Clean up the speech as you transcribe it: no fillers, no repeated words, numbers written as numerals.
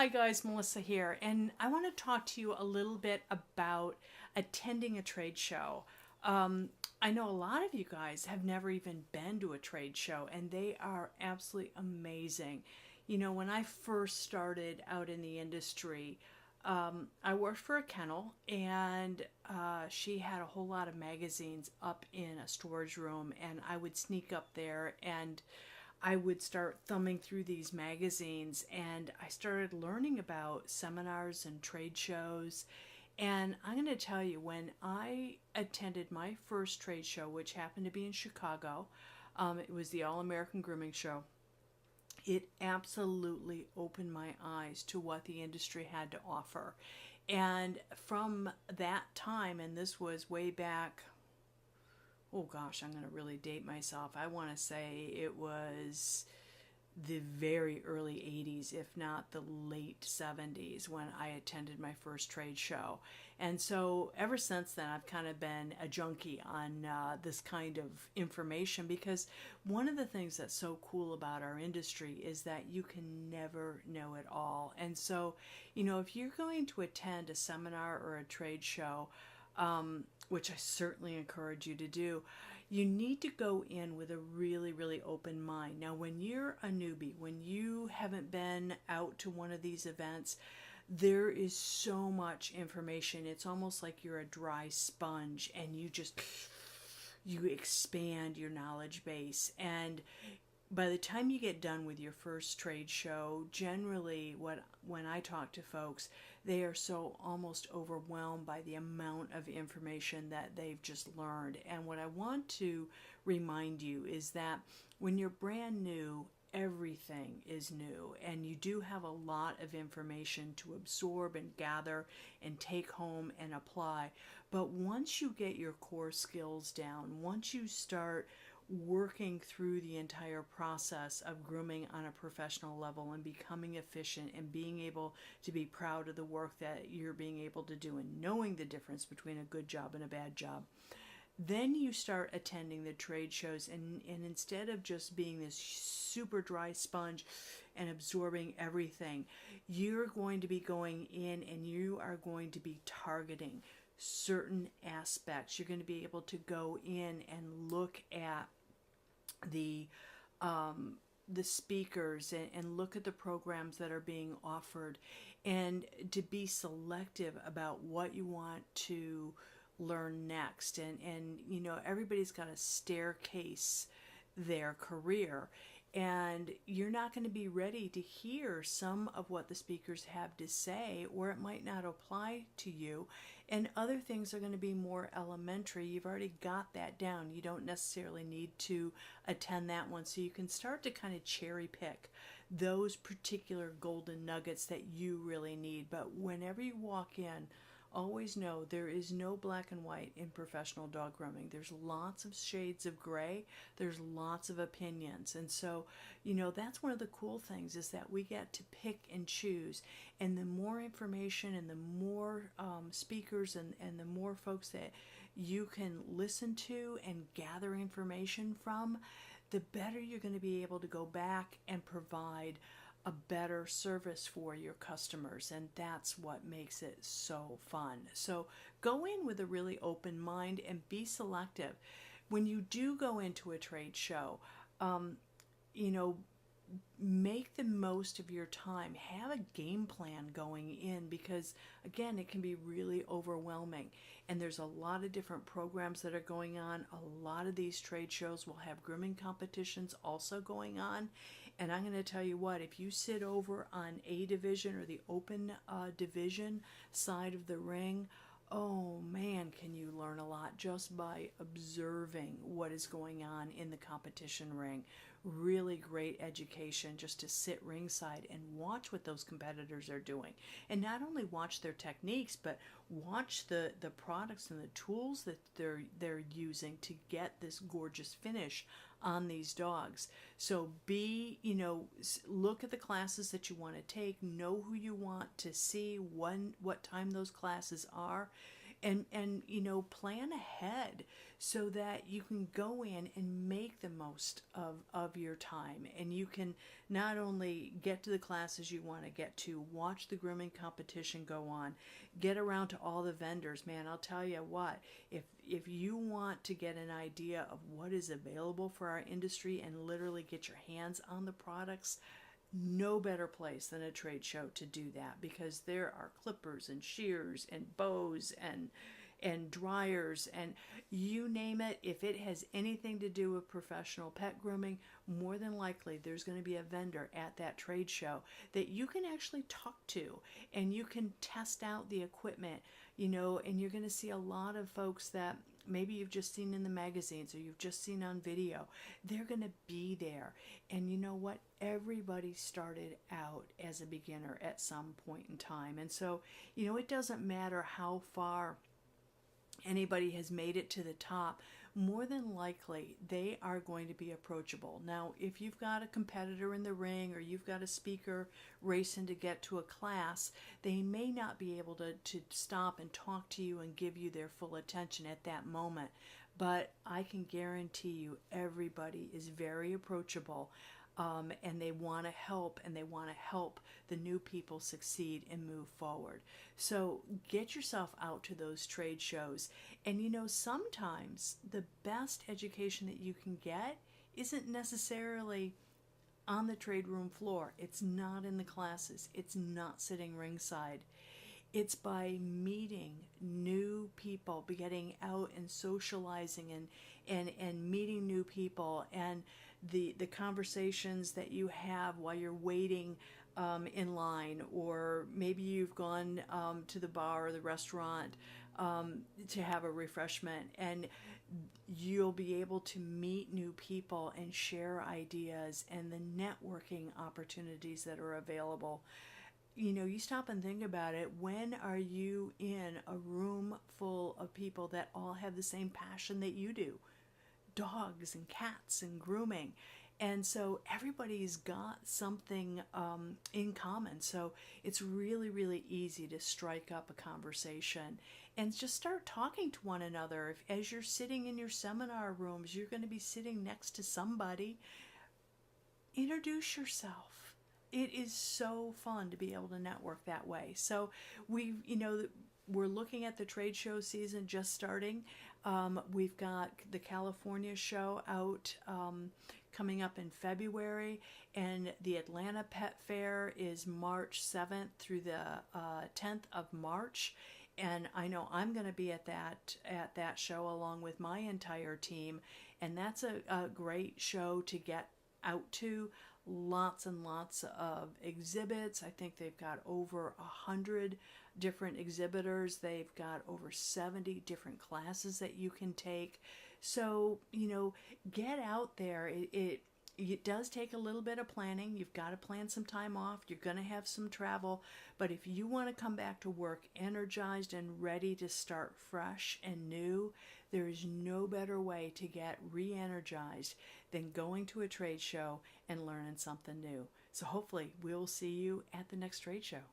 Hi guys, Melissa here, and I want to talk to you a little bit about attending a trade show. I know a lot of you guys have never even been to a trade show, and they are absolutely amazing. You know, when I first started out in the industry, I worked for a kennel, and she had a whole lot of magazines up in a storage room, and I would sneak up there and I would start thumbing through these magazines, and I started learning about seminars and trade shows. And I'm going to tell you, when I attended my first trade show, which happened to be in Chicago, it was the All American Grooming Show. It absolutely opened my eyes to what the industry had to offer. And from that time, and this was way back, oh gosh, I'm going to really date myself. I want to say it was the very early 80s, if not the late 70s, when I attended my first trade show. And so ever since then, I've kind of been a junkie on this kind of information, because one of the things that's so cool about our industry is that you can never know it all. And so, you know, if you're going to attend a seminar or a trade show, which I certainly encourage you to do, you need to go in with a really, really open mind. Now, when you're a newbie, when you haven't been out to one of these events, there is so much information. It's almost like you're a dry sponge, and you expand your knowledge base. And by the time you get done with your first trade show, generally when I talk to folks, they are so almost overwhelmed by the amount of information that they've just learned. And what I want to remind you is that when you're brand new, everything is new, and you do have a lot of information to absorb and gather and take home and apply. But once you get your core skills down, once you start working through the entire process of grooming on a professional level and becoming efficient and being able to be proud of the work that you're being able to do and knowing the difference between a good job and a bad job, then you start attending the trade shows, and instead of just being this super dry sponge and absorbing everything, you're going to be going in and you are going to be targeting certain aspects. You're going to be able to go in and look at the speakers, and look at the programs that are being offered, and to be selective about what you want to learn next. And you know, everybody's got a staircase their career, and you're not going to be ready to hear some of what the speakers have to say, or it might not apply to you, and other things are going to be more elementary. You've already got that down. You don't necessarily need to attend that one, so you can start to kind of cherry pick those particular golden nuggets that you really need. But whenever you walk in, always know there is no black and white in professional dog grooming. There's lots of shades of gray. There's lots of opinions. And so, you know, that's one of the cool things, is that we get to pick and choose. And the more information and the more speakers and the more folks that you can listen to and gather information from, the better you're going to be able to go back and provide a better service for your customers. And that's what makes it so fun. So go in with a really open mind and be selective. When you do go into a trade show, you know, make the most of your time. Have a game plan going in, because again, it can be really overwhelming, and there's a lot of different programs that are going on. A lot of these trade shows will have grooming competitions also going on, and I'm going to tell you what, if you sit over on A division or the open division side of the ring, oh man, can you learn a lot just by observing what is going on in the competition ring. Really great education just to sit ringside and watch what those competitors are doing. And not only watch their techniques, but watch the products and the tools that they're using to get this gorgeous finish on these dogs. So be, you know, look at the classes that you want to take, know who you want to see, what time those classes are, and plan ahead so that you can go in and make the most of your time, and you can not only get to the classes you want to get to, watch the grooming competition go on, get around to all the vendors. Man, I'll tell you what, if you want to get an idea of what is available for our industry and literally get your hands on the products, no better place than a trade show to do that, because there are clippers and shears and bows and dryers and you name it. If it has anything to do with professional pet grooming, more than likely there's going to be a vendor at that trade show that you can actually talk to, and you can test out the equipment, and you're going to see a lot of folks that maybe you've just seen in the magazines or you've just seen on video. They're going to be there. And you know what? Everybody started out as a beginner at some point in time. And so, it doesn't matter how far anybody has made it to the top, more than likely they are going to be approachable. Now, if you've got a competitor in the ring or you've got a speaker racing to get to a class, they may not be able to stop and talk to you and give you their full attention at that moment. But I can guarantee you everybody is very approachable. And they want to help, and they want to help the new people succeed and move forward. So get yourself out to those trade shows. And sometimes the best education that you can get isn't necessarily on the trade room floor. It's not in the classes. It's not sitting ringside. It's by meeting new people, getting out and socializing and meeting new people, and the conversations that you have while you're waiting in line, or maybe you've gone to the bar or the restaurant to have a refreshment, and you'll be able to meet new people and share ideas and the networking opportunities that are available. You stop and think about it. When are you in a room full of people that all have the same passion that you do? Dogs and cats and grooming. And so everybody's got something in common. So it's really, really easy to strike up a conversation and just start talking to one another. As you're sitting in your seminar rooms, you're going to be sitting next to somebody. Introduce yourself. It is so fun to be able to network that way. So we're looking at the trade show season just starting. We've got the California show out coming up in February, and the Atlanta Pet Fair is March 7th through the 10th of March. And I know I'm going to be at that show along with my entire team, and that's a great show to get out to. Lots and lots of exhibits. I think they've got over 100 different exhibitors. They've got over 70 different classes that you can take. So, get out there. It does take a little bit of planning. You've got to plan some time off. You're going to have some travel. But if you want to come back to work energized and ready to start fresh and new, there is no better way to get re-energized than going to a trade show and learning something new. So hopefully we'll see you at the next trade show.